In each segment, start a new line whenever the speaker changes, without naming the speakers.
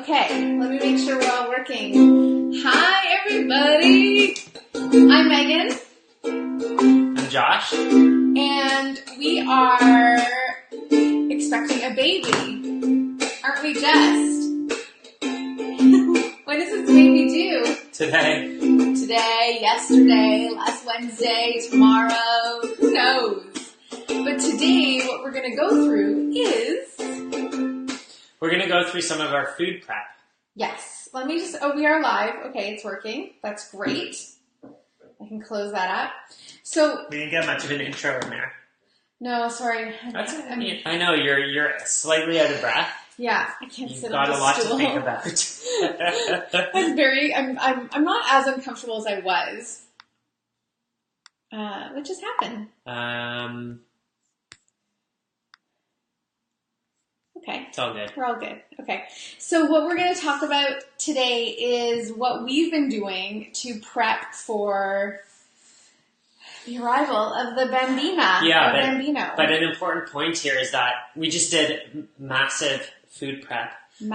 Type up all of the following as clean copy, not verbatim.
Okay, let me make sure we're all working. Hi, everybody. I'm Megan.
I'm Josh.
And we are expecting a baby. Aren't we just? When does this baby due?
Today.
Today, yesterday, last Wednesday, tomorrow, who knows? But today, what we're going to go through is...
We're going to go through some of our food prep.
Yes. Let me just... Oh, we are live. Okay, it's working. That's great. I can close that up. So...
We didn't get much of an intro in there.
No, sorry.
I know, you're slightly out of breath.
Yeah, I can't sit
on the stool. You've got a lot to think about.
I'm not as uncomfortable as I was. What just happened? Okay.
It's all good.
We're all good. Okay. So what we're going to talk about today is what we've been doing to prep for the arrival of the bambina.
Yeah, but an important point here is that we just did massive food prep.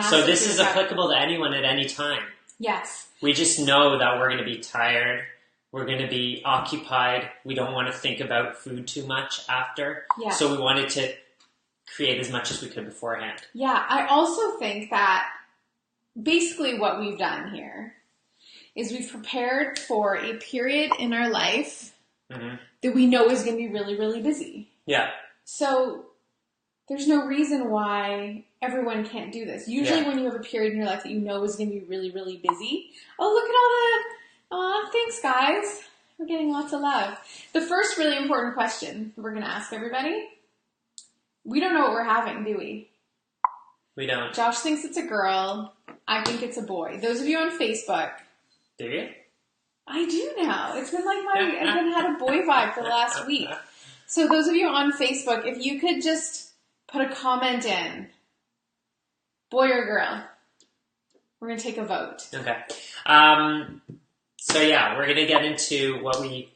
So this is applicable to anyone at any time.
Yes.
We just know that we're going to be tired. We're going to be occupied. We don't want to think about food too much after.
Yeah.
So we wanted to create as much as we could beforehand.
Yeah, I also think that basically what we've done here is we've prepared for a period in our life that we know is going to be really, really busy.
Yeah.
So there's no reason why everyone can't do this. Usually when you have a period in your life that you know is going to be really, really busy. Oh, look at all the... thanks, guys. We're getting lots of love. The first really important question we're going to ask everybody... We don't know what we're having, do we?
We don't.
Josh thinks it's a girl. I think it's a boy. Those of you on Facebook.
Do you?
I do now. It's been like I've been had a boy vibe for the last week. So those of you on Facebook, if you could just put a comment in. Boy or girl. We're going to take a vote.
Okay. So yeah, we're going to get into what we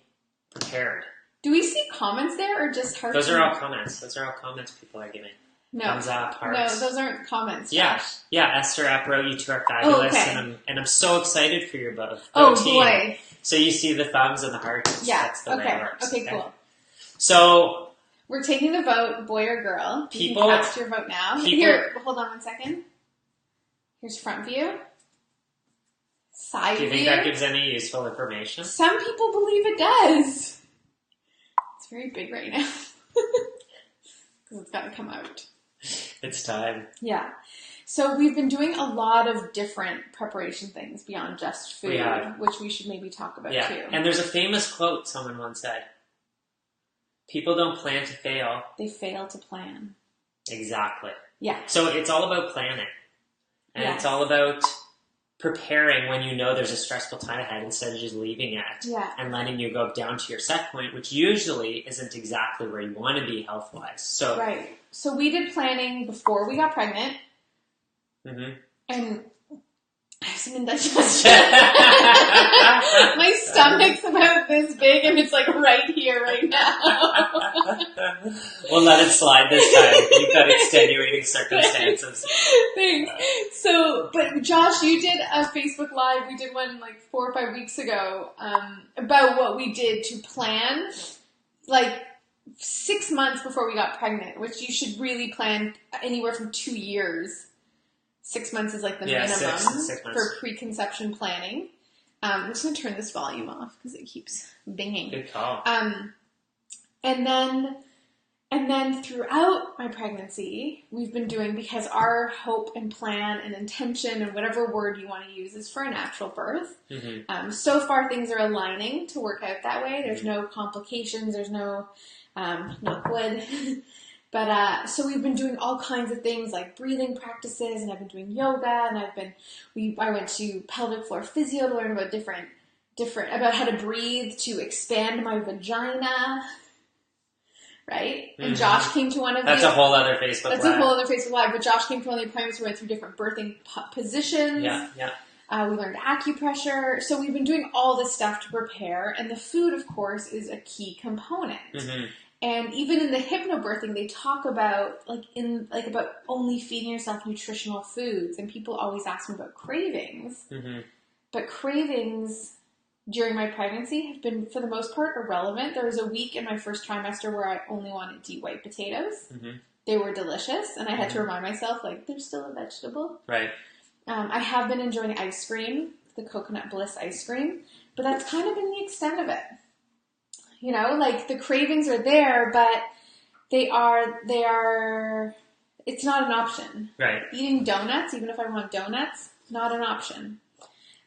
prepared.
Do we see comments there or just hearts?
Those are all comments. Those are all comments people are giving.
No.
Thumbs up, hearts.
No, those aren't comments,
Yeah.
Josh.
Yeah, Esther App wrote, you two are fabulous,
okay.
and I'm so excited for your both.
Oh,
team.
boy.
So you see the thumbs and the hearts.
Yeah,
That's the way it works.
Okay, cool.
So...
We're taking the vote, boy or girl. You can cast your vote now. Here, hold on one second. Here's front view. Side view.
Do you think that gives any useful information?
Some people believe it does. It's very big right now. Because it's got to come out.
It's time.
Yeah. So we've been doing a lot of different preparation things beyond just food, which we should maybe talk about too.
And there's a famous quote someone once said. People don't plan to fail.
They fail to plan.
Exactly.
Yeah.
So it's all about planning. And it's all about preparing when you know there's a stressful time ahead instead of just leaving it and letting you go down to your set point, which usually isn't exactly where you want to be health-wise. So
right. So we did planning before we got pregnant.
Mm-hmm. And
I have some indigestion. My stomach's about this big and it's like right here right now.
We'll let it slide this time. You've got extenuating circumstances.
Thanks. So, but Josh, you did a Facebook Live. We did one like 4 or 5 weeks ago about what we did to plan like 6 months before we got pregnant, which you should really plan anywhere from 2 years. 6 months is like the minimum
6 months.
For preconception planning. I'm just going to turn this volume off because it keeps binging.
Good call.
And then throughout my pregnancy, we've been doing, because our hope and plan and intention and whatever word you want to use is for a natural birth. Mm-hmm. So far, things are aligning to work out that way. There's no complications. There's no knock wood. But, so we've been doing all kinds of things like breathing practices, and I've been doing yoga, and I went to pelvic floor physio to learn about about how to breathe to expand my vagina, right? Mm-hmm. And Josh came to one of
That's a whole other Facebook Live.
That's a whole other Facebook Live, but Josh came to one of the appointments. We went through different birthing positions.
Yeah.
We learned acupressure. So we've been doing all this stuff to prepare, and the food, of course, is a key component. Mm-hmm. And even in the hypnobirthing, they talk about about only feeding yourself nutritional foods. And people always ask me about cravings. Mm-hmm. But cravings during my pregnancy have been, for the most part, irrelevant. There was a week in my first trimester where I only wanted to eat white potatoes. Mm-hmm. They were delicious, and I had to remind myself, they're still a vegetable.
Right.
I have been enjoying ice cream, the Coconut Bliss ice cream, but that's kind of been the extent of it. The cravings are there, but they are, it's not an option.
Right.
Eating donuts, even if I want donuts, not an option.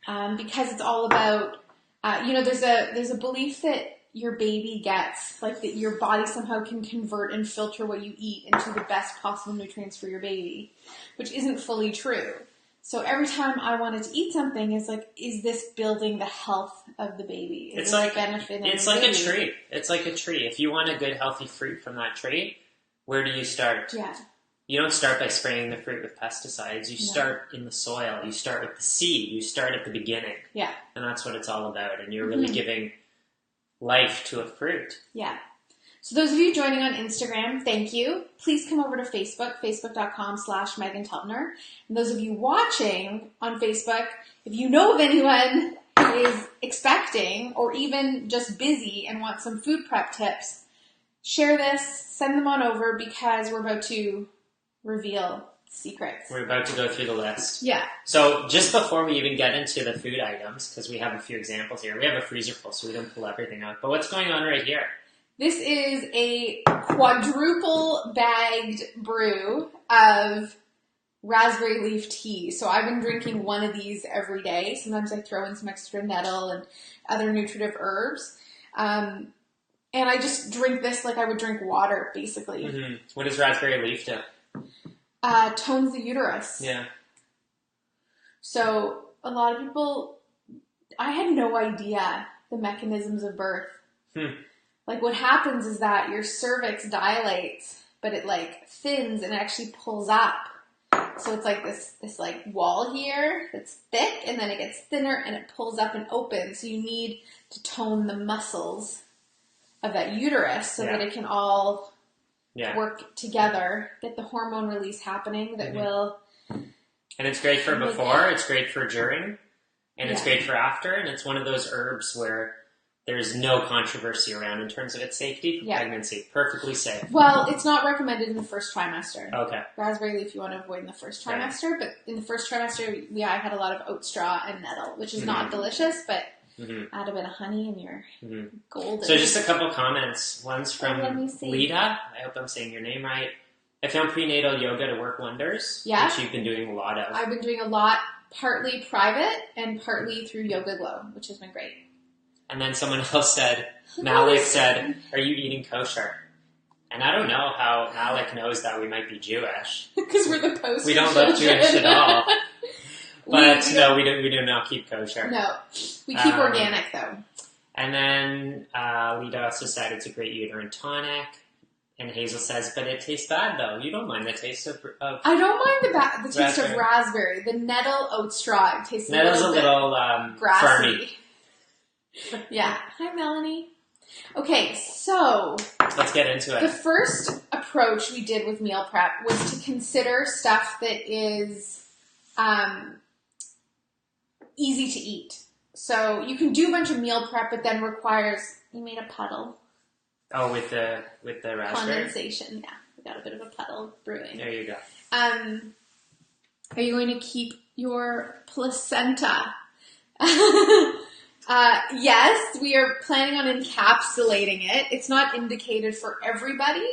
Because it's all about, there's a belief that your baby gets, that your body somehow can convert and filter what you eat into the best possible nutrients for your baby, which isn't fully true. So every time I wanted to eat something, is this building the health of the baby?
It's like benefiting it's like baby? A tree. It's like a tree. If you want a good, healthy fruit from that tree, where do you start?
Yeah.
You don't start by spraying the fruit with pesticides. You start in the soil. You start with the seed. You start at the beginning.
Yeah.
And that's what it's all about. And you're really giving life to a fruit.
Yeah. So those of you joining on Instagram, thank you. Please come over to Facebook, facebook.com/Megan Teltner. And those of you watching on Facebook, if you know of anyone who is expecting or even just busy and wants some food prep tips, share this, send them on over, because we're about to reveal secrets.
We're about to go through the list.
Yeah.
So just before we even get into the food items, because we have a few examples here, we have a freezer full, so we don't pull everything out. But what's going on right here?
This is a quadruple bagged brew of raspberry leaf tea. So I've been drinking one of these every day. Sometimes I throw in some extra nettle and other nutritive herbs. And I just drink this like I would drink water, basically.
Mm-hmm. What does raspberry leaf do?
Tones the uterus.
Yeah.
So a lot of people, I had no idea the mechanisms of birth. What happens is that your cervix dilates, but it thins and it actually pulls up. So it's this wall here that's thick, and then it gets thinner and it pulls up and opens. So you need to tone the muscles of that uterus so that it can all work together, get the hormone release happening that will.
And it's great for before, it's great for during, and it's great for after. And it's one of those herbs where there's no controversy around in terms of its safety for pregnancy. Perfectly safe.
Well, it's not recommended in the first trimester.
Okay.
Raspberry leaf you want to avoid in the first trimester, but in the first trimester, I had a lot of oat straw and nettle, which is not delicious, but add a bit of honey and you're golden.
So just a couple comments. One's from Lita. I hope I'm saying your name right. I found prenatal yoga to work wonders, which you've been doing a lot of.
I've been doing a lot, partly private and partly through Yoga Glow, which has been great.
And then someone else said, Malik said, are you eating kosher? And I don't know how Malik knows that we might be Jewish.
Because we're the poster.
We don't look Jewish at all. But we do not keep kosher.
No, we keep organic though.
And then Lita also said it's a great uterine tonic. And Hazel says, but it tastes bad though. You don't mind the taste of
I don't mind the taste of raspberry. The nettle oat straw tastes
Nettle's a little
grassy. Yeah. Hi, Melanie. Okay, so
let's get into it.
The first approach we did with meal prep was to consider stuff that is easy to eat. So you can do a bunch of meal prep, but then requires, you made a puddle.
Oh, with the raspberry?
Condensation, yeah. We got a bit of a puddle brewing.
There you go.
Are you going to keep your placenta? Yes, we are planning on encapsulating it. It's not indicated for everybody,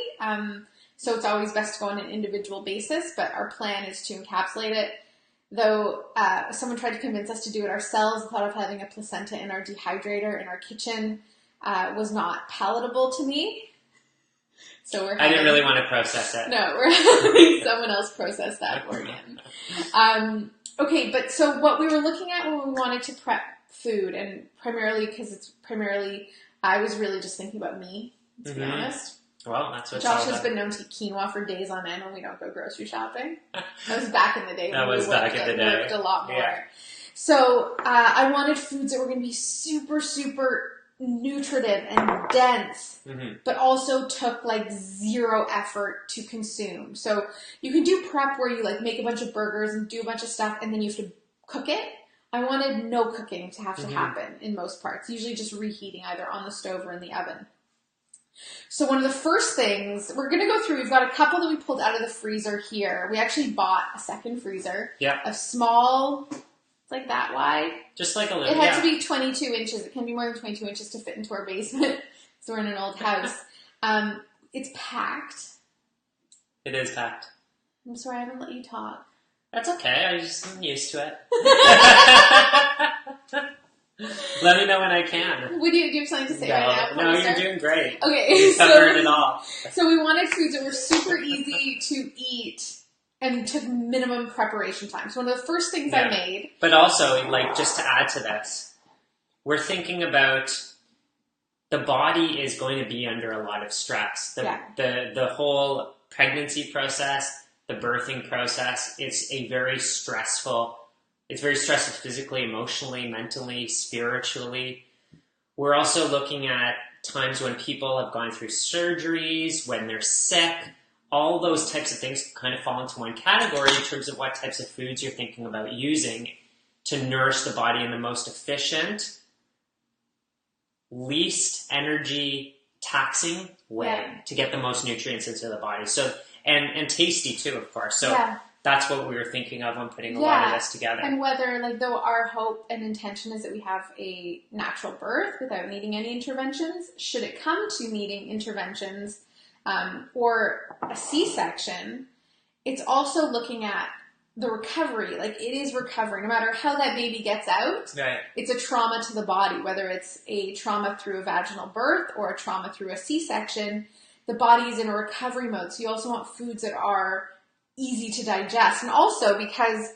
so it's always best to go on an individual basis, but our plan is to encapsulate it. Though someone tried to convince us to do it ourselves, the thought of having a placenta in our dehydrator in our kitchen was not palatable to me. So I
didn't really want to process it.
No, we're having someone else process that for you. Okay, but so what we were looking at when we wanted to prep food, and primarily because I was really just thinking about me, to be honest.
Well, that's what
Josh has been known to eat quinoa for days on end when we don't go grocery shopping. That was back in the day.
That was back in the day.
Worked a lot more.
Yeah.
So I wanted foods that were going to be super, super nutritive and dense, but also took like zero effort to consume. So you can do prep where you like make a bunch of burgers and do a bunch of stuff and then you have to cook it. I wanted no cooking to have to happen in most parts, usually just reheating either on the stove or in the oven. So one of the first things we're going to go through, we've got a couple that we pulled out of the freezer here. We actually bought a second freezer, a small, like that wide.
Just like a little.
It had to be 22 inches. It can be more than 22 inches to fit into our basement. So we're in an old house. It's packed.
It is packed.
I'm sorry I haven't let you talk.
That's okay. I'm used to it. Let me know when I can.
Do you have something to say right now?
No, you're doing great.
Okay.
You're covering it all.
So we wanted foods that were super easy to eat and took minimum preparation time. So one of the first things I made.
But also, like, just to add to this, we're thinking about the body is going to be under a lot of stress. The whole pregnancy process, the birthing process, it's very stressful physically, emotionally, mentally, spiritually. We're also looking at times when people have gone through surgeries, when they're sick. All those types of things kind of fall into one category in terms of what types of foods you're thinking about using to nourish the body in the most efficient, least energy taxing way to get the most nutrients into the body. So and tasty too, of course. So that's what we were thinking of when putting a lot of this together. And
whether, like, though our hope and intention is that we have a natural birth without needing any interventions, should it come to needing interventions or a C-section, it's also looking at the recovery. Like, it is recovery. No matter how that baby gets out, it's a trauma to the body, whether it's a trauma through a vaginal birth or a trauma through a C-section. The body is in a recovery mode. So you also want foods that are easy to digest. And also because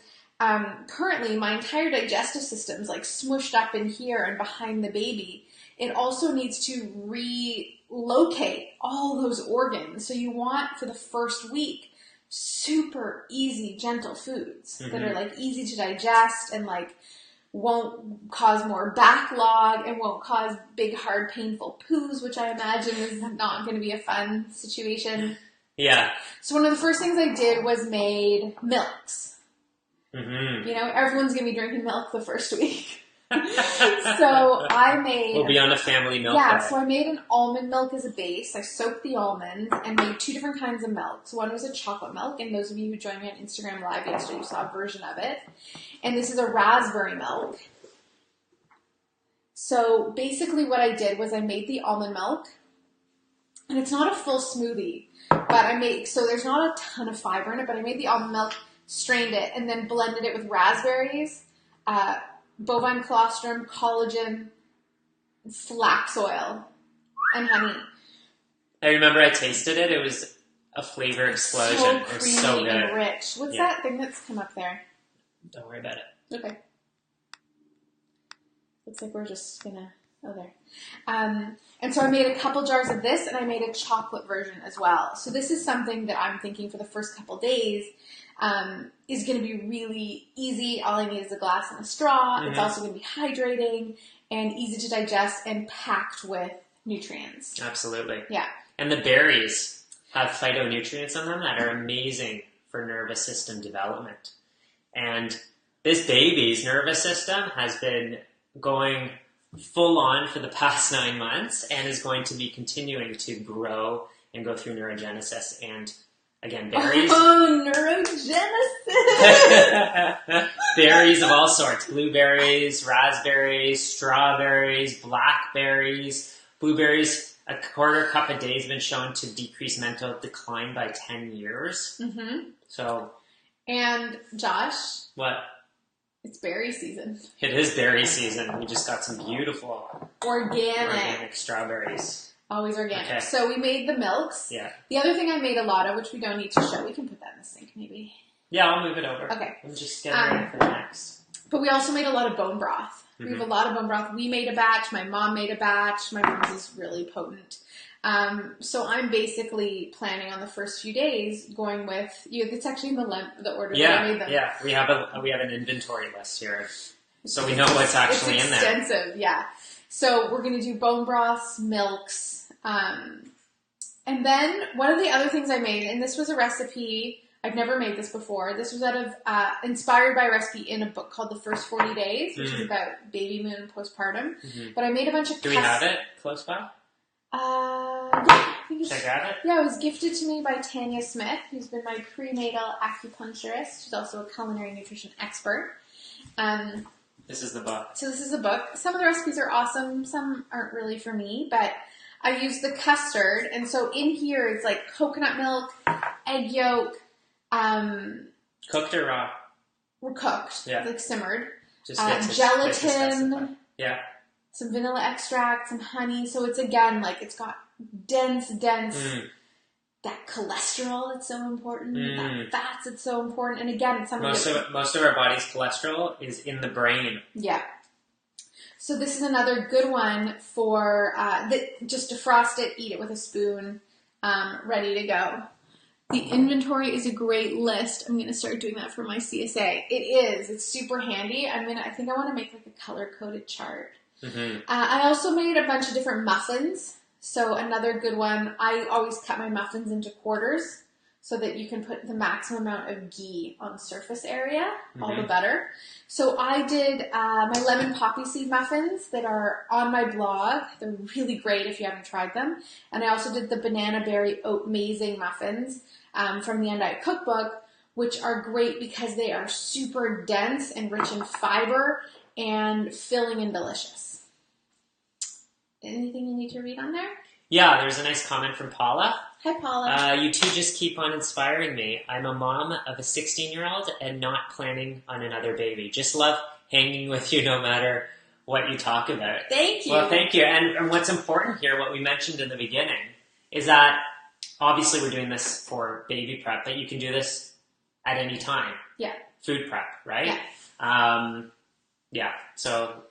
currently my entire digestive system's like smushed up in here and behind the baby. It also needs to relocate all those organs. So you want, for the first week, super easy, gentle foods that are like easy to digest and like won't cause more backlog and won't cause big, hard, painful poos, which I imagine is not going to be a fun situation.
Yeah.
So one of the first things I did was made milks. You know, everyone's going to be drinking milk the first week. So I made...
We'll be on a family milk
diet. So I made an almond milk as a base. I soaked the almonds and made two different kinds of milk. So one was a chocolate milk, and those of you who joined me on Instagram Live yesterday, you saw a version of it. And this is a raspberry milk. So basically what I did was I made the almond milk, and it's not a full smoothie, but so there's not a ton of fiber in it, but I made the almond milk, strained it, and then blended it with raspberries, bovine colostrum, collagen, flax oil, and honey.
I remember I tasted it. It was a flavor explosion.
So
it was so good.
And rich. What's that thing that's come up there?
Don't worry about it.
Okay. Looks like we're just gonna... Oh, there. And so I made a couple jars of this, and I made a chocolate version as well. So this is something that I'm thinking for the first couple days is going to be really easy. All I need is a glass and a straw. It's also going to be hydrating and easy to digest and packed with nutrients.
Absolutely.
Yeah.
And the berries have phytonutrients in them that are amazing for nervous system development. And this baby's nervous system has been going full on for the past 9 months and is going to be continuing to grow and go through neurogenesis. And again, berries.
Oh, neurogenesis!
Berries of all sorts. Blueberries, raspberries, strawberries, blackberries, blueberries. A quarter cup a day has been shown to decrease mental decline by 10 years. So. And
Josh.
What?
It's berry season.
It is berry season. We just got some beautiful organic strawberries.
Always organic. Okay. So we made the milks.
Yeah.
The other thing I made a lot of, which we don't need to show, we can put that in the sink maybe.
Yeah, I'll move it over.
Okay.
I'm just getting ready for the next.
But we also made a lot of bone broth. We have a lot of bone broth. We made a batch. My mom made a batch. My mom's is really potent. So I'm basically planning on the first few days going with it's actually in the order that I made them.
Yeah, we have an inventory list here, so we know what's actually in there.
It's extensive, yeah. So we're going to do bone broths, milks. And then one of the other things I made, and this was a recipe, I've never made this before. This was inspired by a recipe in a book called The First 40 Days, which is about baby moon and postpartum. But I made a bunch of...
Do we have it close by?
Yeah.
Should I grab it?
Yeah, it was gifted to me by Tanya Smith, who's been my prenatal acupuncturist. She's also a culinary nutrition expert.
This is the book.
So this is a book. Some of the recipes are awesome. Some aren't really for me, but I use the custard. And so in here, it's like coconut milk, egg yolk.
Cooked or raw?
We're cooked, like simmered.
Just
gelatin.
Yeah.
Some vanilla extract, some honey. So it's again, like it's got dense, that cholesterol that's so important, that fats that's so important. And again, it's something
most of our body's cholesterol is in the brain.
Yeah. So this is another good one for, just defrost it, eat it with a spoon, ready to go. The inventory is a great list. I'm going to start doing that for my CSA. It is. It's super handy. I think I want to make like a color-coded chart. I also made a bunch of different muffins. So another good one, I always cut my muffins into quarters so that you can put the maximum amount of ghee on the surface area, all the better. So I did my lemon poppy seed muffins that are on my blog. They're really great if you haven't tried them. And I also did the banana berry oat mazing muffins from the Undiet Cookbook, which are great because they are super dense and rich in fiber and filling and delicious. Anything you need to read on there?
Yeah, there's a nice comment from Paula.
Hi, Paula.
You two just keep on inspiring me. I'm a mom of a 16-year-old and not planning on another baby. Just love hanging with you no matter what you talk about.
Thank you.
Well, thank you. And what's important here, what we mentioned in the beginning, is that obviously we're doing this for baby prep, but you can do this at any time.
Yeah.
Food prep, right?
Yeah.
Yeah. So...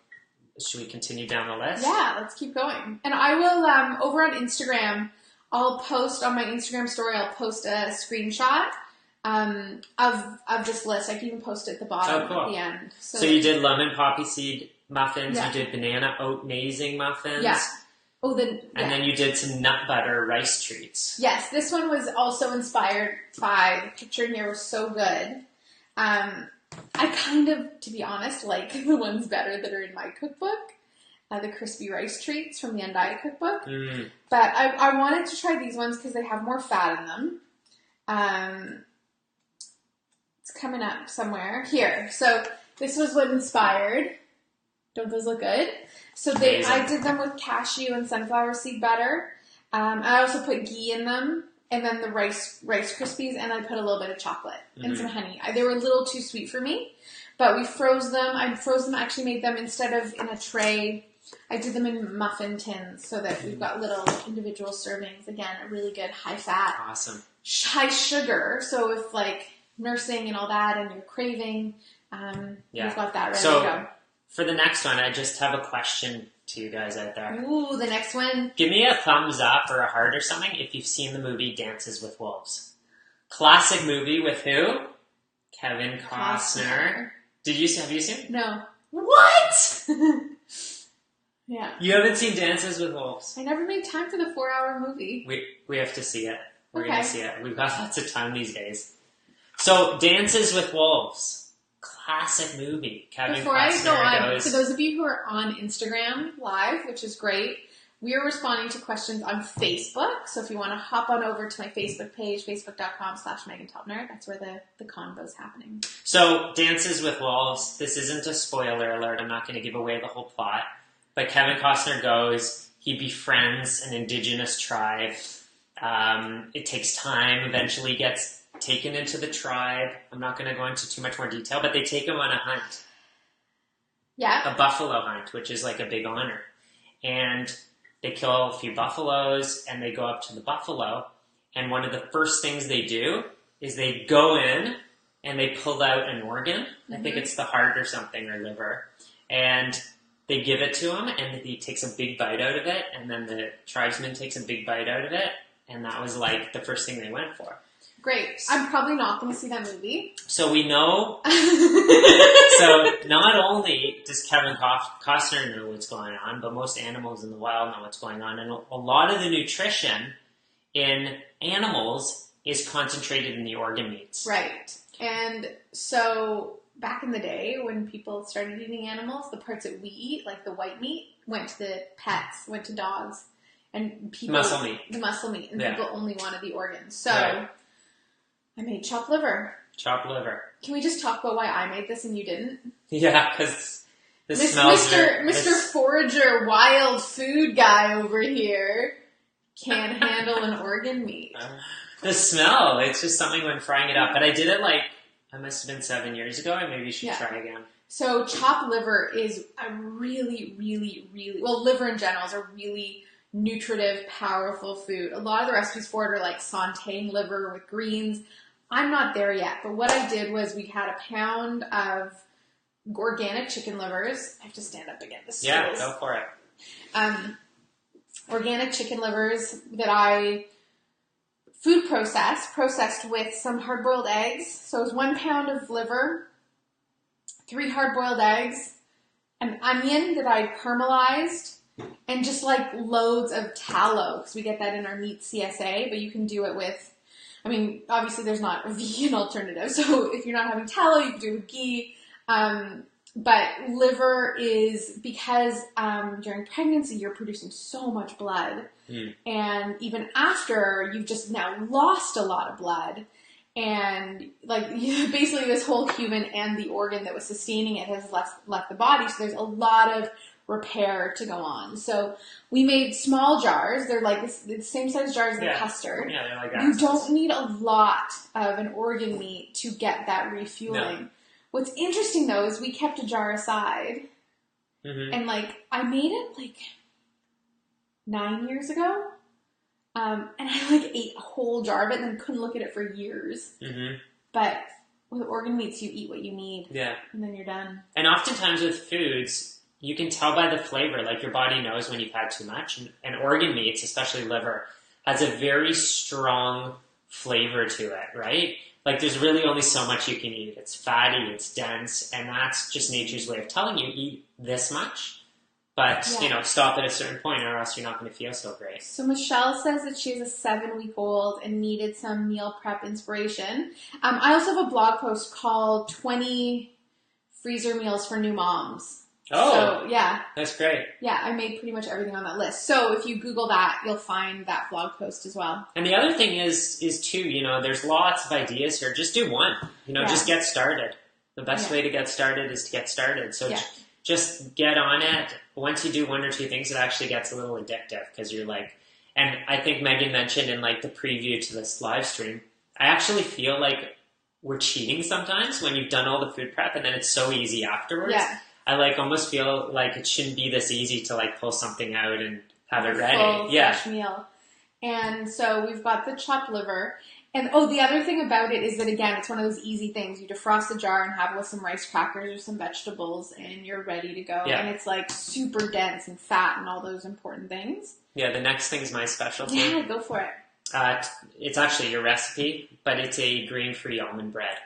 should we continue down the list?
Yeah, let's keep going. And I will, over on Instagram, I'll post on my Instagram story, I'll post a screenshot of this list. I can even post it at the bottom at the end.
So you did lemon poppy seed muffins, you did banana oat mazing muffins.
Yeah.
And then you did some nut butter rice treats.
Yes, this one was also inspired by, the picture here was so good. I kind of, to be honest, like the ones better that are in my cookbook, the crispy rice treats from the Undiet Cookbook. But I wanted to try these ones because they have more fat in them. It's coming up somewhere. Here. So this was what inspired. Don't those look good? So I did them with cashew and sunflower seed butter. I also put ghee in them. And then the Rice Krispies, and I put a little bit of chocolate and some honey. They were a little too sweet for me, but we froze them. I actually made them instead of in a tray. I did them in muffin tins so that we've got little individual servings. Again, a really good high fat,
awesome,
high sugar. So if like nursing and all that, and you're craving, you've got that ready to go.
For the next one, I just have a question to you guys out there.
Ooh, the next one.
Give me a thumbs up or a heart or something if you've seen the movie Dances with Wolves. Classic movie with who? Kevin Costner. Have you seen it?
No.
What?
Yeah.
You haven't seen Dances with Wolves?
I never made time for the 4-hour movie.
We have to see it. We're going to see it. We've got lots of time these days. So, Dances with Wolves. Classic movie.
Before I go on, for those of you who are on Instagram Live, which is great, we are responding to questions on Facebook. So if you want to hop on over to my Facebook page, facebook.com/Megan Teltner, that's where the convo's happening.
So, Dances with Wolves, this isn't a spoiler alert. I'm not going to give away the whole plot. But Kevin Costner goes, he befriends an indigenous tribe. It takes time, eventually gets taken into the tribe. I'm not going to go into too much more detail, but they take him on a hunt.
Yeah.
A buffalo hunt, which is like a big honor. And they kill a few buffaloes, and they go up to the buffalo, and one of the first things they do is they go in, and they pull out an organ. I think it's the heart or something, or liver. And they give it to him, and he takes a big bite out of it, and then the tribesman takes a big bite out of it, and that was like the first thing they went for.
Great. I'm probably not going to see that movie.
So we know... So not only does Kevin Costner know what's going on, but most animals in the wild know what's going on. And a lot of the nutrition in animals is concentrated in the organ meats.
Right. And so back in the day when people started eating animals, the parts that we eat, like the white meat, went to the pets, went to dogs. And people...
Muscle meat.
The muscle meat. And people only wanted the organs. So
right.
I made chopped liver.
Chopped liver.
Can we just talk about why I made this and you didn't?
Yeah, because the smells...
Mr. Forager, wild food guy over here can't handle an organ meat.
The smell, it's just something when frying it up. But I did it I must have been 7 years ago. I maybe should try again.
So chopped liver is a really, really, really... Well, liver in general is a really nutritive, powerful food. A lot of the recipes for it are like sauteing liver with greens. I'm not there yet, but what I did was we had a pound of organic chicken livers. I have to stand up again.
Yeah, go for it.
Organic chicken livers that I food processed with some hard-boiled eggs. So it was 1 pound of liver, 3 hard-boiled eggs, an onion that I caramelized, and just like loads of tallow, because we get that in our meat CSA, but you can do it with, I mean, obviously there's not a vegan alternative, so if you're not having tallow, you can do it with ghee. But liver is, because during pregnancy you're producing so much blood, and even after, you've just now lost a lot of blood, and like basically this whole human and the organ that was sustaining it has left the body, so there's a lot of repair to go on. So we made small jars. They're like the same size jars as the custard.
Yeah, they're like
you don't need a lot of an organ meat to get that refueling. No. What's interesting though is we kept a jar aside, and I made it 9 years ago, and I ate a whole jar of it and then couldn't look at it for years. But with organ meats, you eat what you need, and then you're done.
And oftentimes with foods, you can tell by the flavor, your body knows when you've had too much. And organ meats, especially liver, has a very strong flavor to it, right? There's really only so much you can eat. It's fatty, it's dense, and that's just nature's way of telling you, eat this much. But, stop at a certain point or else you're not going to feel so great.
So Michelle says that she has a 7-week-old and needed some meal prep inspiration. I also have a blog post called 20 Freezer Meals for New Moms.
Oh,
so, yeah.
That's great.
Yeah, I made pretty much everything on that list. So if you Google that, you'll find that blog post as well.
And the other thing is too, there's lots of ideas here. Just do one. Just get started. The best way to get started is to get started. So just get on it. Once you do 1 or 2 things, it actually gets a little addictive because you're and I think Megan mentioned in the preview to this live stream, I actually feel like we're cheating sometimes when you've done all the food prep and then it's so easy afterwards. Yeah. I almost feel like it shouldn't be this easy to pull something out and have it ready.
Full, fresh meal. And so we've got the chopped liver. And the other thing about it is that, again, it's one of those easy things. You defrost the jar and have it with some rice crackers or some vegetables and you're ready to go. Yeah. And it's super dense and fat and all those important things.
Yeah, the next thing's my specialty.
Yeah, go for it.
It's actually your recipe, but it's a grain-free almond bread,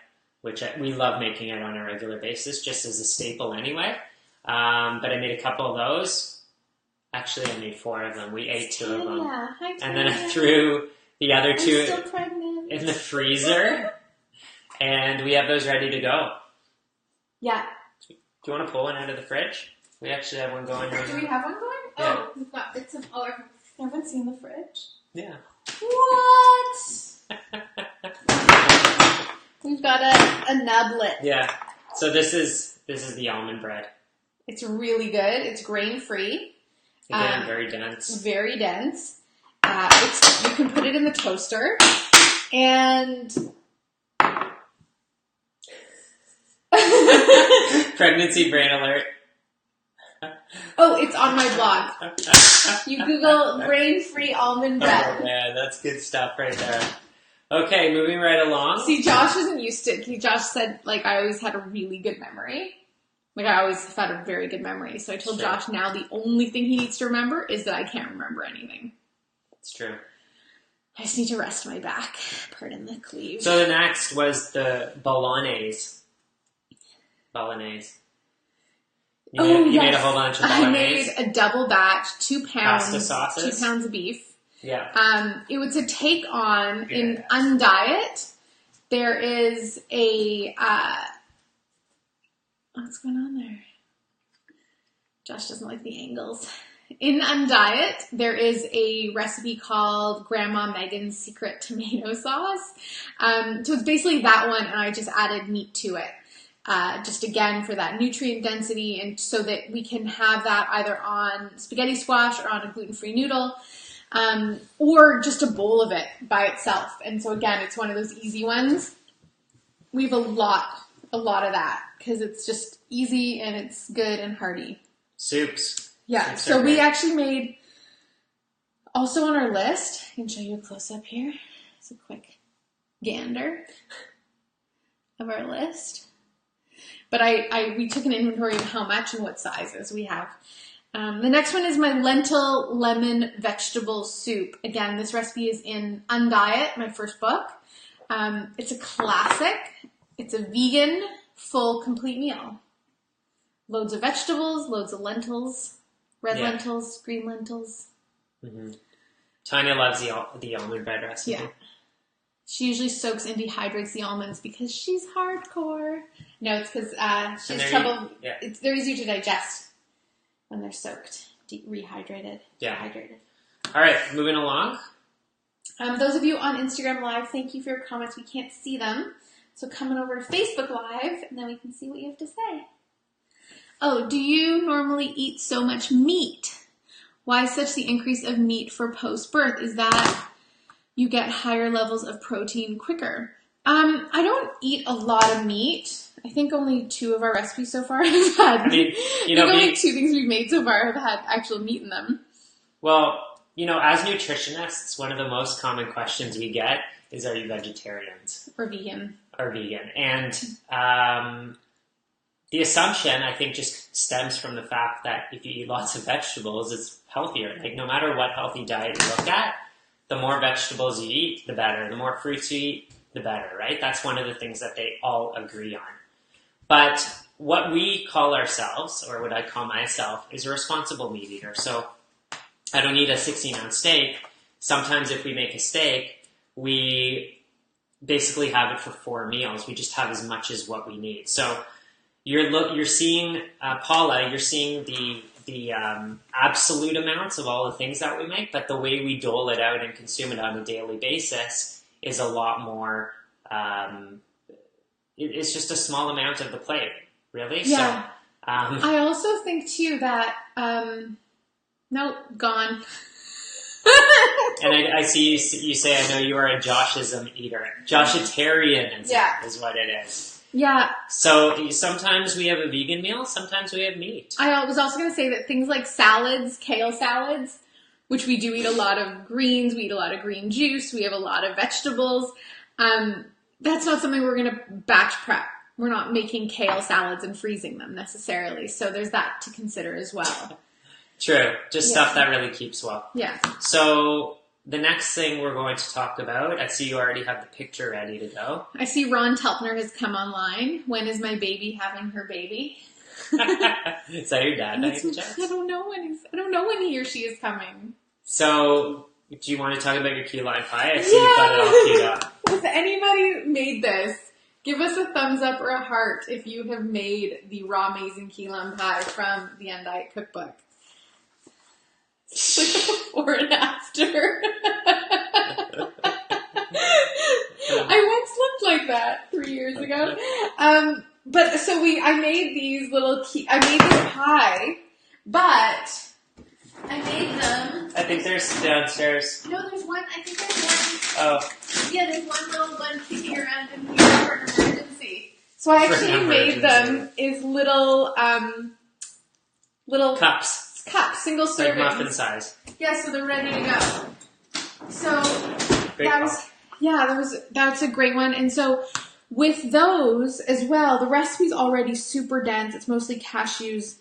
which we love making it on a regular basis, just as a staple anyway. But I made a couple of those. Actually, I made 4 of them. We ate 2 of them.
Hi,
and then I threw the other 2
still pregnant.
In the freezer. And we have those ready to go.
Yeah.
Do you want to pull one out of the fridge? We actually have one going right now.
Do we have one going?
Yeah.
Oh, we've got bits of... Oh, everyone's seen the fridge?
Yeah.
What? We've got a nublet.
Yeah. So this is the almond bread.
It's really good. It's grain-free.
Again, very dense.
Very dense. You can put it in the toaster. And...
Pregnancy brain alert.
Oh, it's on my blog. You Google grain-free almond bread.
Oh, man, that's good stuff right there. Okay, moving right along.
See, Josh isn't used to it. Josh said, I always had a really good memory. I always have had a very good memory. So I told Josh now the only thing he needs to remember is that I can't remember anything.
It's true.
I just need to rest my back. Pardon the cleave.
So the next was the bolognese. Bolognese. You made a whole bunch of bolognese.
I made a double batch, 2 pounds,
pasta sauces.
2 pounds of beef.
Yeah.
It was a take on in Undiet. There is a what's going on there? Josh doesn't like the angles. In Undiet, there is a recipe called Grandma Megan's Secret Tomato Sauce. So it's basically that one, and I just added meat to it. Just again for that nutrient density, and so that we can have that either on spaghetti squash or on a gluten-free noodle, or just a bowl of it by itself. And so again, it's one of those easy ones. We have a lot of that because it's just easy and it's good and hearty.
Soups.
Yeah, so we actually made, also on our list, I can show you a close-up here. It's a quick gander of our list. But we took an inventory of how much and what sizes we have. The next one is my lentil lemon vegetable soup. Again, this recipe is in Undiet, my first book. It's a classic. It's a vegan, full, complete meal. Loads of vegetables, loads of lentils, red lentils, green lentils.
Mm-hmm. Tanya loves the almond bread recipe.
Yeah. She usually soaks and dehydrates the almonds because she's hardcore. No, it's because she has trouble. They're easier to digest when they're soaked, rehydrated, dehydrated.
All right, moving along.
Those of you on Instagram Live, thank you for your comments. We can't see them. So coming over to Facebook Live, and then we can see what you have to say. Oh, do you normally eat so much meat? Why such the increase of meat for post-birth? Is that you get higher levels of protein quicker? I don't eat a lot of meat. I think only 2 of our recipes so far have had. Only 2 things we've made so far have had actual meat in them.
Well, as nutritionists, one of the most common questions we get is, "Are you vegetarians
or vegan?"
And the assumption, I think, just stems from the fact that if you eat lots of vegetables, it's healthier. Like, no matter what healthy diet you look at, the more vegetables you eat, the better. The more fruits you eat, the better, right? That's one of the things that they all agree on. But what we call ourselves, or what I call myself, is a responsible meat eater. So I don't eat a 16-ounce steak. Sometimes if we make a steak, we basically have it for 4 meals. We just have as much as what we need. So you're seeing, Paula, you're seeing the absolute amounts of all the things that we make, but the way we dole it out and consume it on a daily basis is a lot more, it's just a small amount of the plate, really.
Yeah. So, I also think, too, that, nope, gone.
And I see you say, I know you are a Joshism eater. Joshitarianism is what it is.
Yeah.
So sometimes we have a vegan meal, sometimes we have meat.
I was also going to say that things like salads, kale salads, which we do eat a lot of greens, we eat a lot of green juice, we have a lot of vegetables. That's not something we're going to batch prep. We're not making kale salads and freezing them necessarily. So there's that to consider as well.
True. Just stuff that really keeps well.
Yeah.
So the next thing we're going to talk about, I see you already have the picture ready to go.
I see Ron Telpner has come online. When is my baby having her baby?
Is that your dad?
I don't know when he or she is coming.
So, do you want to talk about your key lime pie? I see you've got it all queued up.
Has anybody made this? Give us a thumbs up or a heart if you have made the raw amazing key lime pie from the Undiet cookbook. It's like a before and after. I once looked like that 3 years ago. But so I made these I made this pie, but I made them.
I think they're downstairs.
No, there's one. I think there's one.
Oh.
Yeah, there's one little one kicking around in here for an emergency. So I actually made them as little
cups.
Single servings.
Like muffin size.
Yeah, so they're ready to go. So that's a great one. And so with those as well, the recipe's already super dense. It's mostly cashews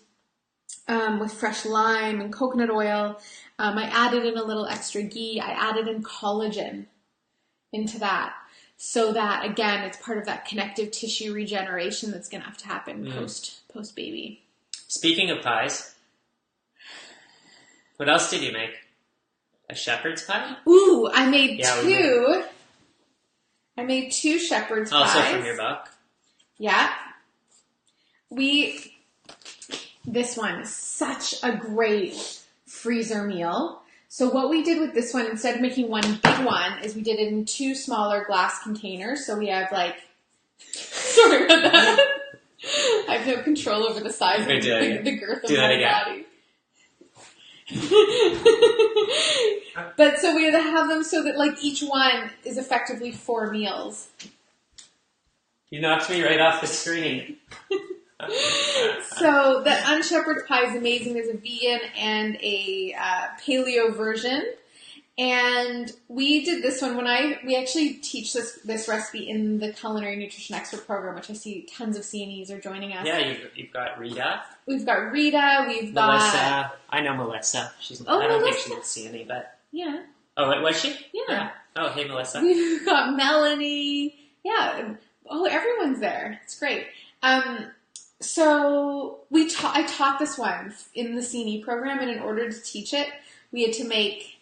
with fresh lime and coconut oil. I added in a little extra ghee. I added in collagen into that. so that, again, it's part of that connective tissue regeneration that's going to have to happen post baby.
Speaking of pies, what else did you make? A shepherd's pie?
Ooh, I made two. I made 2 shepherd's pies.
Also from your book?
Yeah. This one is such a great freezer meal. So what we did with this one, instead of making one big one, is we did it in 2 smaller glass containers. So we have sorry about that. I have no control over the size of the girth of my body. But so we had to have them so that each one is effectively 4 meals.
You knocked me right off the screen.
So the unshepherd's pie is amazing. There's a vegan and a paleo version. And we did this one we actually teach this recipe in the Culinary Nutrition Expert Program, which I see tons of CNEs are joining us.
Yeah, you've got Rita.
We've got Rita. We've got
Melissa. I know Melissa. I don't think she's a CNE, but
yeah.
Oh, was she?
Yeah.
Oh, hey, Melissa.
We've got Melanie. Yeah. Oh, everyone's there. It's great. So I taught this one in the CNE program, and in order to teach it, we had to make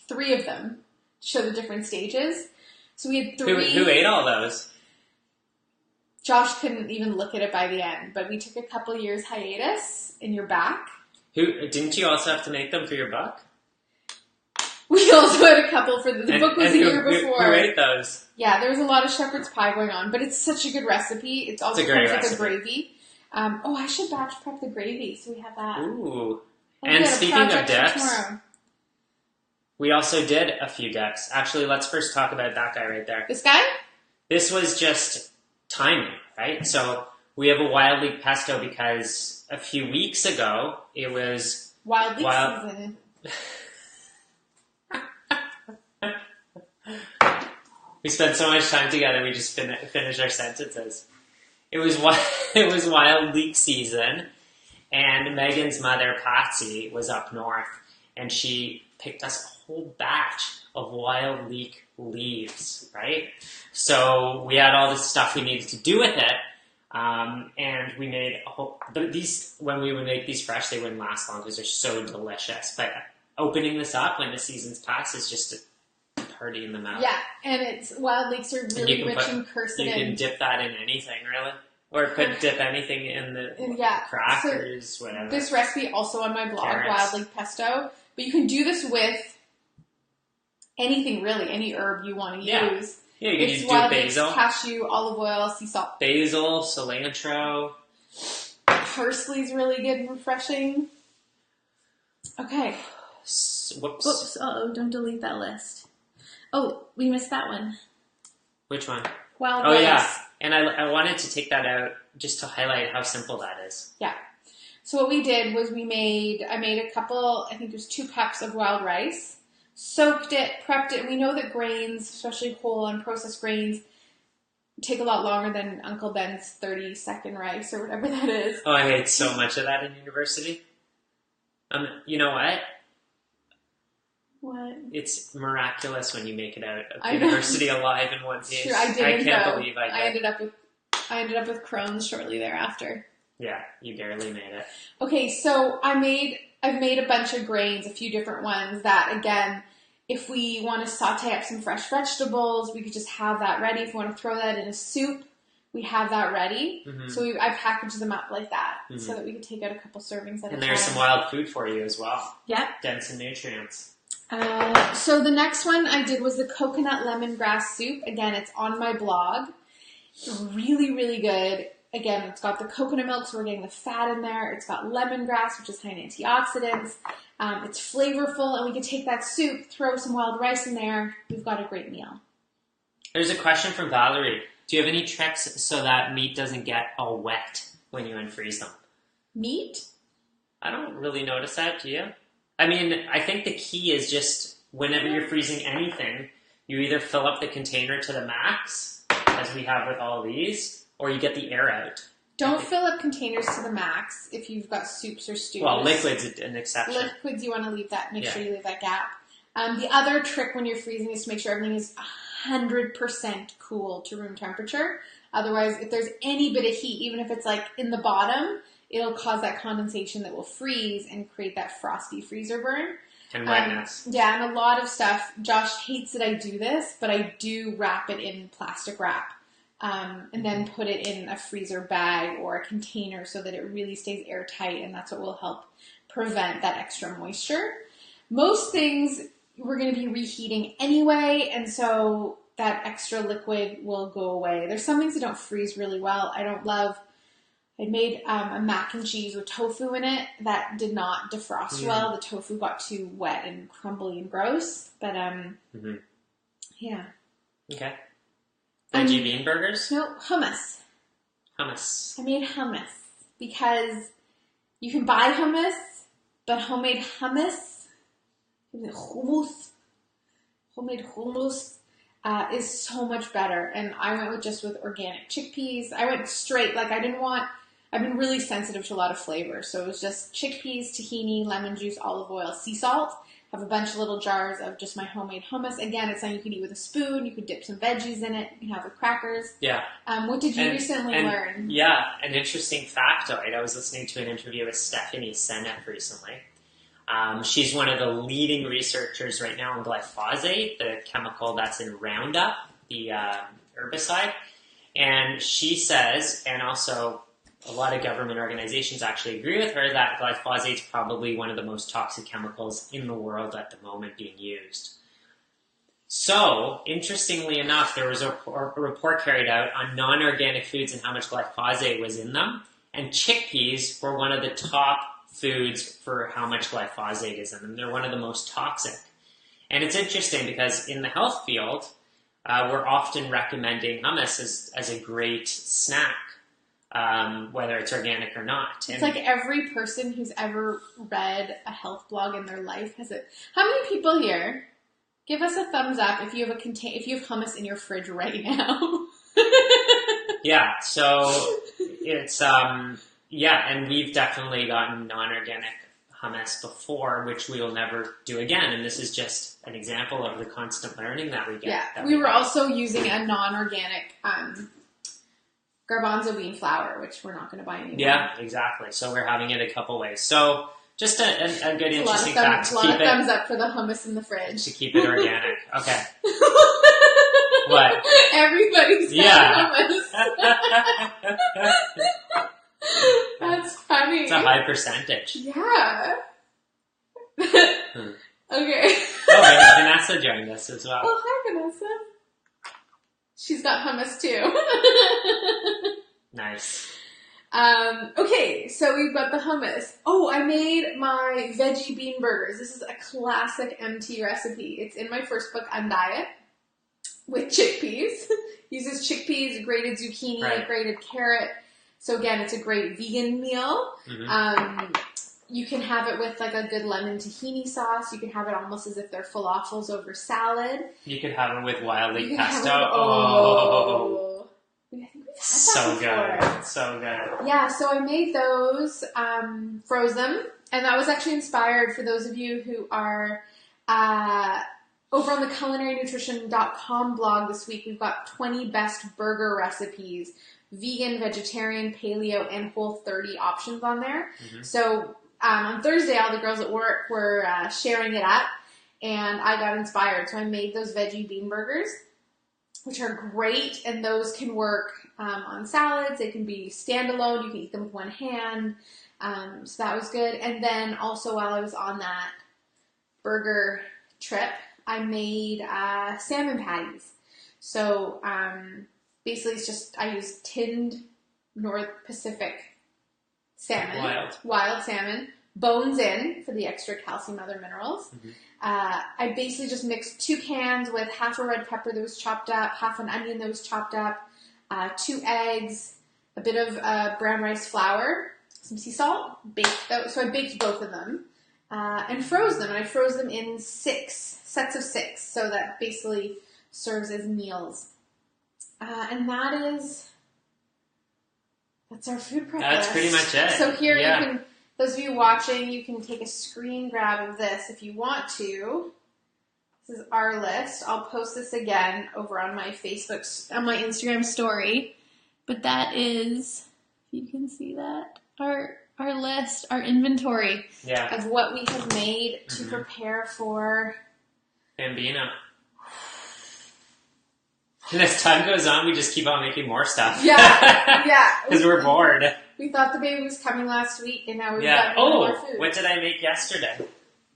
3 of them to show the different stages. So we had 3.
Who ate all those?
Josh couldn't even look at it by the end, but we took a couple years hiatus in your back.
Didn't you also have to make them for your book?
We also had a couple for the book was a year before.
Who ate those?
Yeah, there was a lot of shepherd's pie going on, but it's such a good recipe. It's also comes with a gravy. I should batch prep the gravy, so we have that.
Ooh. And speaking of dips, we also did a few dips. Actually, let's first talk about that guy right there.
This guy?
This was just timing, right? So we have a Wild Leek pesto because a few weeks ago it was
Wild Leek season.
We spent so much time together, we just finish our sentences. It was Wild Leek season, and Megan's mother, Patsy, was up north, and she picked us a whole batch of Wild Leek leaves, right? So we had all this stuff we needed to do with it, and we made a whole... But when we would make these fresh, they wouldn't last long because they're so delicious. But opening this up when the season's past is just a party in the mouth.
Yeah, and Wild Leeks are really rich in quercetin.
You can dip that in anything, really. Or could dip anything in the crackers, so whatever. This
recipe also on my blog, Wild Leek Pesto. But you can do this with anything, really, any herb you want to use.
Yeah, you can do
wild
basil.
Leeks, cashew, olive oil, sea salt.
Basil, cilantro.
Parsley's really good and refreshing. Okay.
Whoops.
Oops. Uh-oh, don't delete that list. Oh, we missed that one.
Which one?
Wild rice.
Yeah. And I wanted to take that out just to highlight how simple that is.
Yeah. So what we did was I made a couple, I think there's 2 cups of wild rice, soaked it, prepped it. We know that grains, especially whole and processed grains, take a lot longer than Uncle Ben's 30-second rice or whatever that is.
Oh, I ate so much of that in university. You know what?
What?
It's miraculous when you make it out of university alive in one piece.
Sure, I
can't believe I did.
I ended up with Crohn's shortly thereafter.
Yeah, you barely made it.
Okay, so I've made a bunch of grains, a few different ones that, again, if we want to saute up some fresh vegetables, we could just have that ready. If we want to throw that in a soup, we have that ready. Mm-hmm. So I packaged them up like that so that we could take out a couple servings at a time.
And there's some wild food for you as well.
Yep.
Dense in nutrients.
So the next one I did was the coconut lemongrass soup. Again, it's on my blog. It's really, really good. Again, it's got the coconut milk, so we're getting the fat in there. It's got lemongrass, which is high in antioxidants. It's flavorful, and we can take that soup, throw some wild rice in there. We've got a great meal.
There's a question from Valerie. Do you have any tricks so that meat doesn't get all wet when you unfreeze them?
Meat?
I don't really notice that, do you? I mean, I think the key is just whenever you're freezing anything, you either fill up the container to the max, as we have with all these, or you get the air out.
Don't fill up containers to the max if you've got soups or stews.
Well, liquid's an exception.
Liquids, you want to leave that, make sure you leave that gap. The other trick when you're freezing is to make sure everything is 100% cool to room temperature. Otherwise, if there's any bit of heat, even if it's like in the bottom, it'll cause that condensation that will freeze and create that frosty freezer burn.
And wetness.
Yeah, and a lot of stuff. Josh hates that I do this, but I do wrap it in plastic wrap. And then put it in a freezer bag or a container so that it really stays airtight, and that's what will help prevent that extra moisture. Most things we're going to be reheating anyway, and so that extra liquid will go away. There's some things that don't freeze really well. I made a mac and cheese with tofu in it that did not defrost well. The tofu got too wet and crumbly and gross, but yeah.
Okay. Veggie bean burgers?
No, hummus.
Hummus.
I made hummus because you can buy hummus, but homemade hummus is so much better. And I went with organic chickpeas. I went straight, I've been really sensitive to a lot of flavors. So it was just chickpeas, tahini, lemon juice, olive oil, sea salt. I have a bunch of little jars of just my homemade hummus. Again, it's something you can eat with a spoon. You could dip some veggies in it. You can have with crackers.
Yeah.
What did you recently learn?
Yeah, an interesting factoid. I was listening to an interview with Stephanie Seneff recently. She's one of the leading researchers right now on glyphosate, the chemical that's in Roundup, the herbicide. And she says, and also a lot of government organizations actually agree with her, that glyphosate is probably one of the most toxic chemicals in the world at the moment being used. So, interestingly enough, there was a report carried out on non-organic foods and how much glyphosate was in them, and chickpeas were one of the top foods for how much glyphosate is in them. They're one of the most toxic. And it's interesting because in the health field, we're often recommending hummus as a great snack. Whether it's organic or not.
It's like every person who's ever read a health blog in their life has it. How many people here? Give us a thumbs up if you have if you have hummus in your fridge right now.
Yeah, so it's and we've definitely gotten non-organic hummus before, which we will never do again. And this is just an example of the constant learning that we get.
Yeah, we were also using a non-organic garbanzo bean flour, which we're not going to buy anymore.
Yeah, exactly. So we're having it a couple ways. So just a good, interesting fact.
A lot of thumbs up for the hummus in the fridge.
To keep it organic. Okay. What?
Everybody's got hummus. That's funny.
It's a high percentage.
Yeah. Okay.
Oh, Vanessa joined us as well.
Oh, hi, Vanessa. She's got hummus too.
Nice.
Okay, so we've got the hummus. Oh, I made my veggie bean burgers. This is a classic MT recipe. It's in my first book, Undiet, with chickpeas. Uses chickpeas, grated zucchini, grated carrot. So again, it's a great vegan meal. Mm-hmm. You can have it with like a good lemon tahini sauce. You can have it almost as if they're falafels over salad.
You could have it with wild leek pesto.
I think we've had that
so
before.
Good. So good.
Yeah, so I made those, froze them, and that was actually inspired for those of you who are over on the culinarynutrition.com blog this week. We've got 20 best burger recipes, vegan, vegetarian, paleo, and Whole30 options on there. Mm-hmm. So on Thursday, all the girls at work were sharing it up, and I got inspired. So I made those veggie bean burgers, which are great, and those can work on salads. They can be standalone. You can eat them with one hand. So that was good. And then also while I was on that burger trip, I made salmon patties. So basically it's just, I use tinned North Pacific salmon. Wild salmon. Bones in for the extra calcium, other minerals. Mm-hmm. I basically just mixed 2 cans with half a red pepper that was chopped up, half an onion that was chopped up, 2 eggs, a bit of brown rice flour, some sea salt, baked those. So I baked both of them and froze them. And I froze them in 6 sets of 6. So that basically serves as meals. And that's our food prep
That's
list.
pretty much it.
So here you can... Those of you watching, you can take a screen grab of this if you want to. This is our list. I'll post this again over on my Instagram story. But that is, if you can see that, our list, our inventory of what we have made to prepare for
Bambino. And as time goes on, we just keep on making more stuff.
Yeah.
Because we're bored.
We thought the baby was coming last week, and now we've got more food.
What did I make yesterday?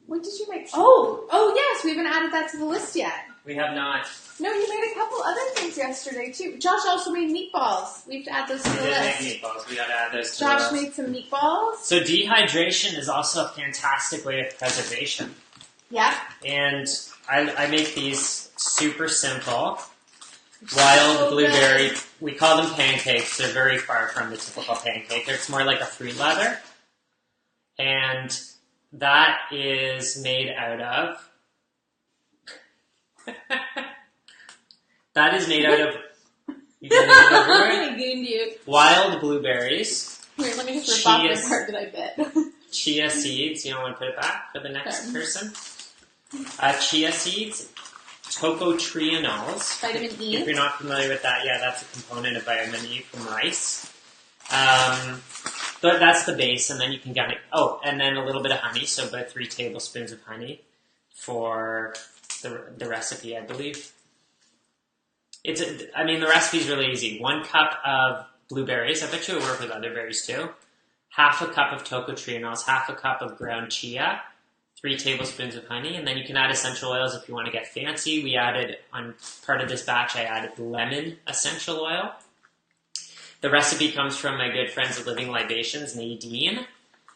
What did you make? Oh yes, we haven't added that to the list yet.
We have not.
No, you made a couple other things yesterday, too. Josh also made meatballs. We have to add those to the list.
We did make meatballs. We got to add those to
Josh
the list.
made some meatballs.
So dehydration is also a fantastic way of preservation.
Yeah.
And I make these super simple wild blueberry. We call them pancakes. They're very far from the typical pancake. It's more like a fruit leather. And that is made out of... wild blueberries.
Here, let me just rip off the part that I bit.
Chia seeds. You don't want to put it back for the next person. Chia seeds. Tocotrienols.
Vitamin E.
If you're not familiar with that, that's a component of vitamin E from rice. But that's the base, and then you can get it. Oh, and then a little bit of honey, so about 3 tablespoons of honey for the recipe, I believe. The recipe is really easy. 1 cup of blueberries. I bet you it'll work with other berries too. Half a cup of tocotrienols, half a cup of ground chia, 3 tablespoons of honey, and then you can add essential oils if you want to get fancy. We added, on part of this batch, I added lemon essential oil. The recipe comes from my good friends at Living Libations, Nadine.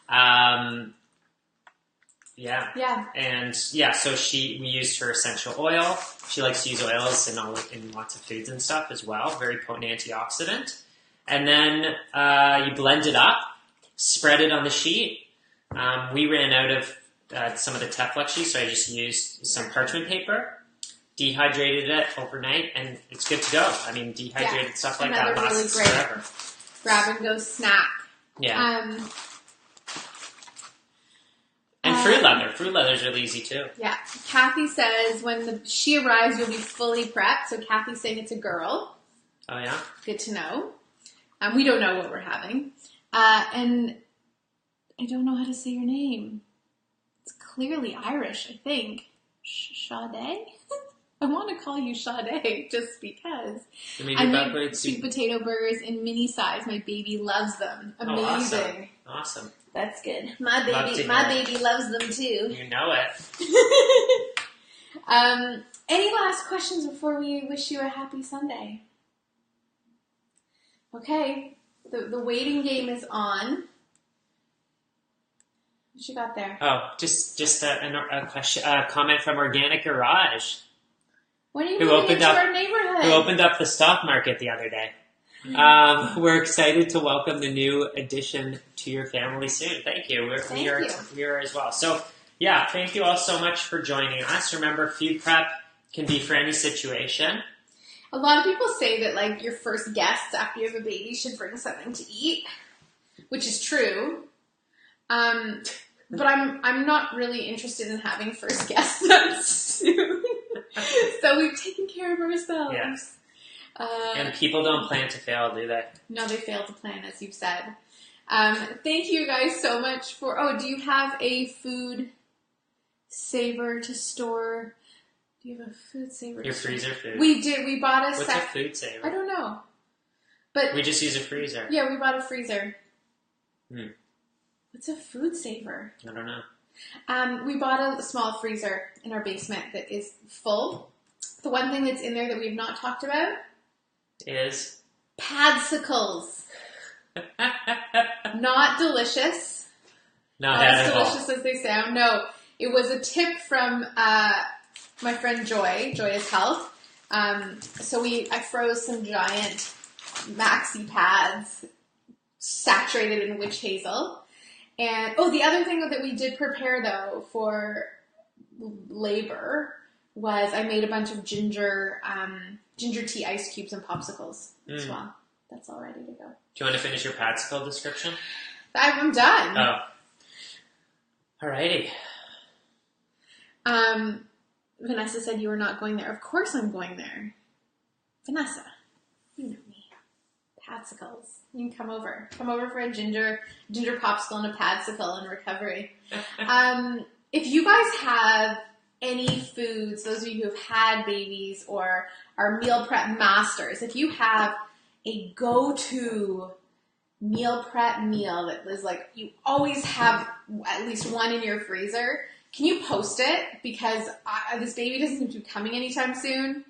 So we used her essential oil. She likes to use oils in lots of foods and stuff as well. Very potent antioxidant. And then you blend it up, spread it on the sheet. We ran out of some of the Teflon sheets, so I just used some parchment paper, dehydrated it overnight, and it's good to go. Dehydrated stuff like that lasts
really great
forever.
Grab and go snack.
Yeah. And fruit leather. Fruit leather is really easy too.
Yeah. Kathy says when she arrives, you'll be fully prepped. So Kathy's saying it's a girl.
Oh, yeah?
Good to know. We don't know what we're having. And I don't know how to say your name. It's clearly Irish, I think. Sade? I want to call you Sade just because. I made sweet potato burgers in mini size. My baby loves them. Amazing.
Oh, awesome.
That's good. My baby loves them too.
You know it.
Any last questions before we wish you a happy Sunday? Okay. The waiting game is on. What you got there?
Oh, just a question, a comment from Organic Garage.
When are you moving into our neighborhood?
Who opened up the stock market the other day. We're excited to welcome the new addition to your family soon. Thank you. We are as well. So, thank you all so much for joining us. Remember, food prep can be for any situation.
A lot of people say that, your first guests after you have a baby should bring something to eat, which is true. But I'm not really interested in having first guests that soon. So we've taken care of ourselves.
Yes. And people don't plan to fail, do they?
No, they fail to plan, as you've said. Thank you guys so much for... Oh, do you have a food saver to store? Do you have a food saver?
Your freezer food?
We did. We bought a...
What's a food saver?
I don't know. But
we just use a freezer.
Yeah, we bought a freezer.
Hmm.
What's a food saver?
I don't know.
We bought a small freezer in our basement that is full. The one thing that's in there that we've not talked about
is
padsicles. Not delicious.
Not as
delicious as they sound. No, it was a tip from my friend Joy. Joy is Health. So I froze some giant maxi pads saturated in witch hazel. And, the other thing that we did prepare, though, for labor was I made a bunch of ginger tea ice cubes and popsicles as well. That's all ready to go.
Do you want to finish your padsicle description?
I'm done.
Oh. Alrighty.
Vanessa said you were not going there. Of course I'm going there. Vanessa, you know me. Padsicles. You can come over. Come over for a ginger popsicle and a padsicle in recovery. If you guys have any foods, those of you who have had babies or are meal prep masters, if you have a go-to meal prep meal that is like you always have at least one in your freezer, can you post it? Because this baby doesn't seem to be coming anytime soon.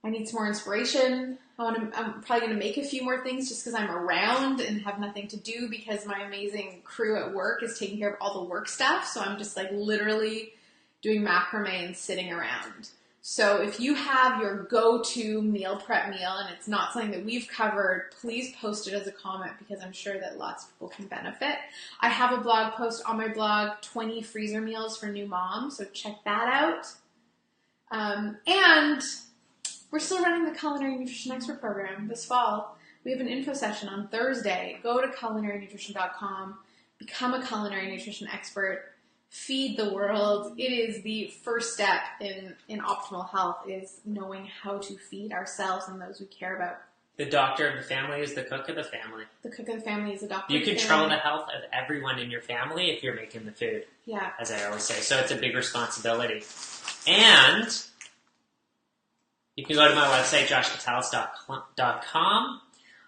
I need some more inspiration. I'm probably going to make a few more things just because I'm around and have nothing to do because my amazing crew at work is taking care of all the work stuff. So I'm just like literally doing macrame and sitting around. So if you have your go-to meal prep meal and it's not something that we've covered, please post it as a comment because I'm sure that lots of people can benefit. I have a blog post on my blog, 20 freezer meals for new moms, so check that out. And we're still running the Culinary Nutrition Expert Program this fall. We have an info session on Thursday. Go to culinarynutrition.com, become a culinary nutrition expert. Feed the world. It is the first step in optimal health is knowing how to feed ourselves and those we care about.
The doctor of the family is the cook of the family.
The cook of the family is the doctor
You
of the family.
control the health of everyone in your family if you're making the food.
Yeah.
As I always say. So it's a big responsibility. And you can go to my website, joshgitalis.com.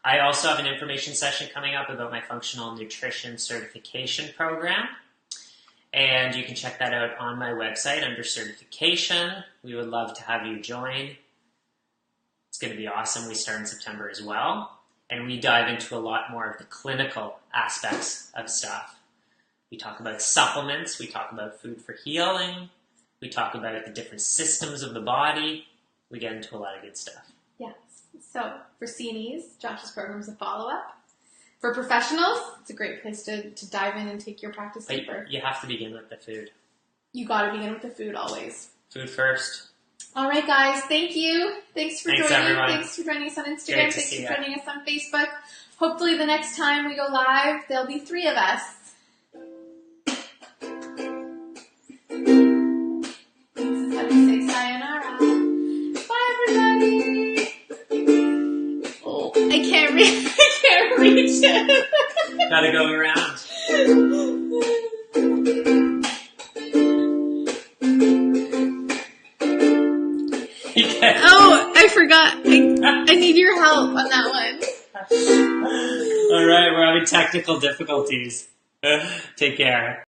I also have an information session coming up about my functional nutrition certification program. And you can check that out on my website under certification. We would love to have you join. It's going to be awesome. We start in September as well. And we dive into a lot more of the clinical aspects of stuff. We talk about supplements. We talk about food for healing. We talk about the different systems of the body. We get into a lot of good stuff.
Yes. So for CNEs, Josh's program is a follow-up. For professionals, it's a great place to dive in and take your practice deeper.
You have to begin with the food.
You got to begin with the food always.
Food first.
All right, guys. Thank you. Thanks for joining.
Everyone.
Thanks for joining us on Instagram. Thanks for joining us on Facebook. Hopefully the next time we go live, there'll be 3 of us. This is how we say sayonara. Bye, everybody. Oh, I can't reach it.
Gotta go around.
Oh, I forgot. I need your help on that one.
All right, we're having technical difficulties. Take care.